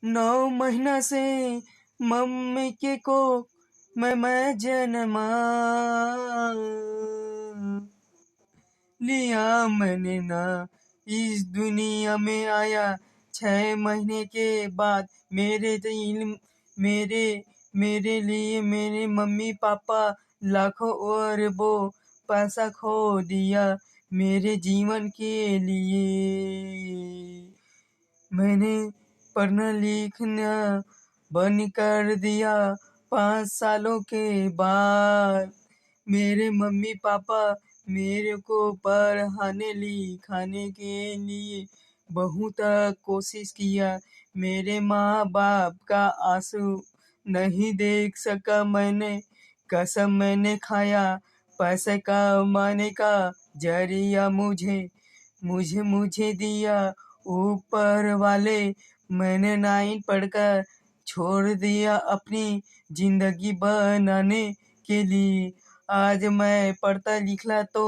9 महीना से मम्मी के कोख में मैं जन्मा, लिया मैंने ना इस दुनिया में आया 6 महीने के बाद। मेरे मेरे लिए मेरे मम्मी पापा लाखों और अरबों पैसा खो दिया मेरे जीवन के लिए। मैंने पढ़ना लिखना बंद कर दिया 5 सालों के बाद। मेरे मम्मी पापा मेरे को पढ़ाने लिखाने के लिए बहुत कोशिश किया। मेरे माँ बाप का आंसू नहीं देख सका मैंने, कसम मैंने खाया पैसे कमाने का जरिया मुझे मुझे मुझे दिया ऊपर वाले। मैंने 9 पढ़कर छोड़ दिया अपनी जिंदगी बनाने के लिए। आज मैं पढ़ता लिखला तो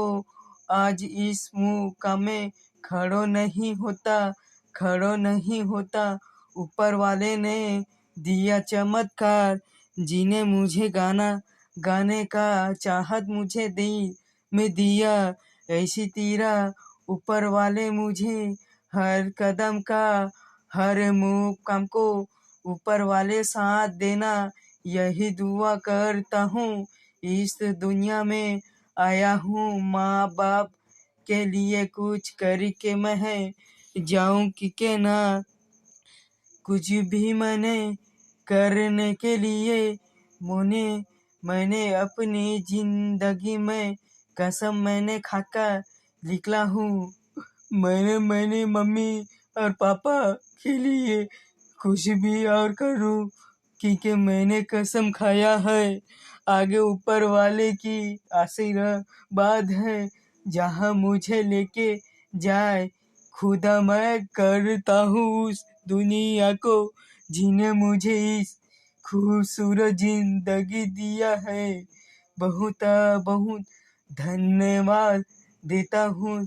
आज इस मुकाम में खड़ो नहीं होता। ऊपर वाले ने दिया चमत्कार, जिन्हें मुझे गाने का चाहत मुझे दिल में दिया। ऐसी तेरा ऊपर वाले मुझे हर कदम का हर मुकाम को ऊपर वाले साथ देना, यही दुआ करता हूँ। इस दुनिया में आया हूँ माँ बाप के लिए कुछ करके मैं जाऊँ कि ना कुछ भी मैंने करने के लिए मैंने अपनी जिंदगी में कसम मैंने खाकर निकला हूँ। मैंने मम्मी और पापा के लिए कुछ भी और करूँ, क्योंकि मैंने कसम खाया है। आगे ऊपर वाले की आशीर्वाद है, जहाँ मुझे लेके जाए खुदा मैं करता हूँ उस दुनिया को, जिन्हें मुझे इस खूबसूरत जिंदगी दिया है। बहुत बहुत धन्यवाद देता हूँ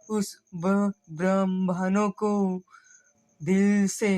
उस ब्रह्मांडों को दिल से।